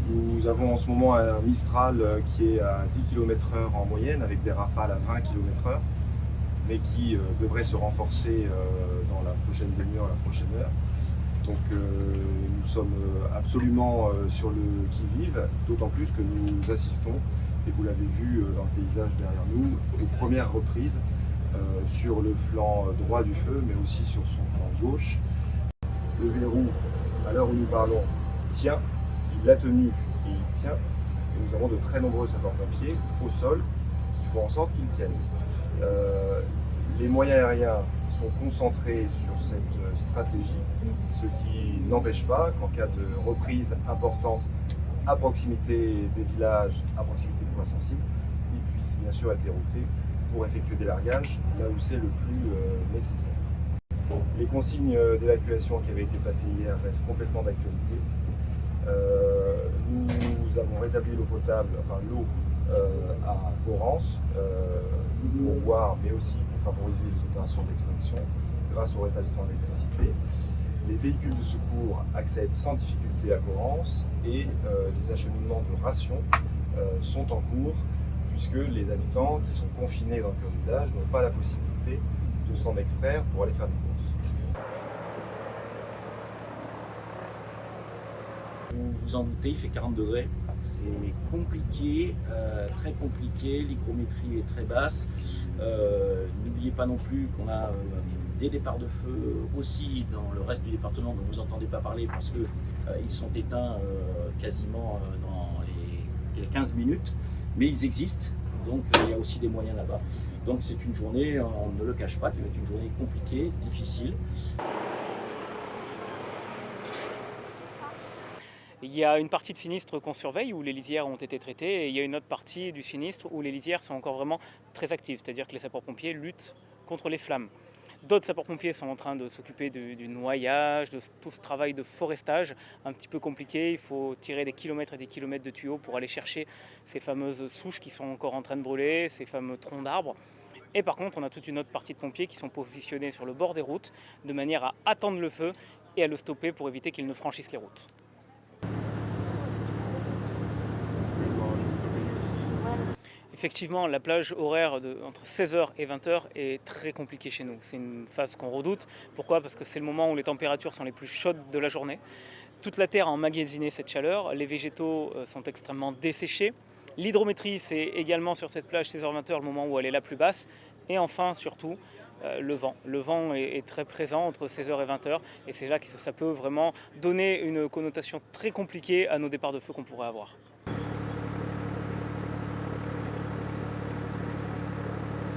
Nous avons en ce moment un Mistral qui est à 10 km/h en moyenne, avec des rafales à 20 km/h, mais qui devrait se renforcer dans la prochaine demi-heure, la prochaine heure. Donc nous sommes absolument sur le qui-vive, d'autant plus que nous assistons, et vous l'avez vu dans le paysage derrière nous, aux premières reprises sur le flanc droit du feu, mais aussi sur son flanc gauche. Le verrou, à l'heure où nous parlons, tient, il l'a tenu et il tient. Et nous avons de très nombreux sapeurs-pompiers au sol qui font en sorte qu'ils tiennent. Les moyens aériens sont concentrés sur cette stratégie, ce qui n'empêche pas qu'en cas de reprise importante à proximité des villages, à proximité de points sensibles, ils puissent bien sûr être déroutés pour effectuer des largages là où c'est le plus nécessaire. Les consignes d'évacuation qui avaient été passées hier restent complètement d'actualité. Nous avons rétabli l'eau potable, enfin l'eau à Corrance, pour boire, mais aussi pour favoriser les opérations d'extinction grâce au rétablissement de l'électricité. Les véhicules de secours accèdent sans difficulté à Corrance et les acheminements de rations sont en cours, puisque les habitants qui sont confinés dans le cœur du village n'ont pas la possibilité de s'en extraire pour aller faire des courses. Vous vous en doutez, il fait 40 degrés. C'est compliqué, très compliqué. L'hygrométrie est très basse. N'oubliez pas non plus qu'on a des départs de feu aussi dans le reste du département dont vous n'entendez pas parler parce qu'ils sont éteints quasiment dans les 15 minutes. Mais ils existent. Donc il y a aussi des moyens là-bas. Donc c'est une journée, on ne le cache pas, qui va être une journée compliquée, difficile. Il y a une partie de sinistre qu'on surveille où les lisières ont été traitées et il y a une autre partie du sinistre où les lisières sont encore vraiment très actives, c'est-à-dire que les sapeurs-pompiers luttent contre les flammes. D'autres sapeurs-pompiers sont en train de s'occuper du noyage, de tout ce travail de forestage un petit peu compliqué. Il faut tirer des kilomètres et des kilomètres de tuyaux pour aller chercher ces fameuses souches qui sont encore en train de brûler, ces fameux troncs d'arbres. Et par contre, on a toute une autre partie de pompiers qui sont positionnés sur le bord des routes de manière à attendre le feu et à le stopper pour éviter qu'il ne franchisse les routes. Effectivement, la plage horaire entre 16h et 20h est très compliquée chez nous. C'est une phase qu'on redoute. Pourquoi? Parce que c'est le moment où les températures sont les plus chaudes de la journée. Toute la terre a emmagasiné cette chaleur, les végétaux sont extrêmement desséchés. L'hydrométrie, c'est également sur cette plage 16h-20h le moment où elle est la plus basse. Et enfin, surtout, le vent. Le vent est très présent entre 16h et 20h et c'est là que ça peut vraiment donner une connotation très compliquée à nos départs de feu qu'on pourrait avoir.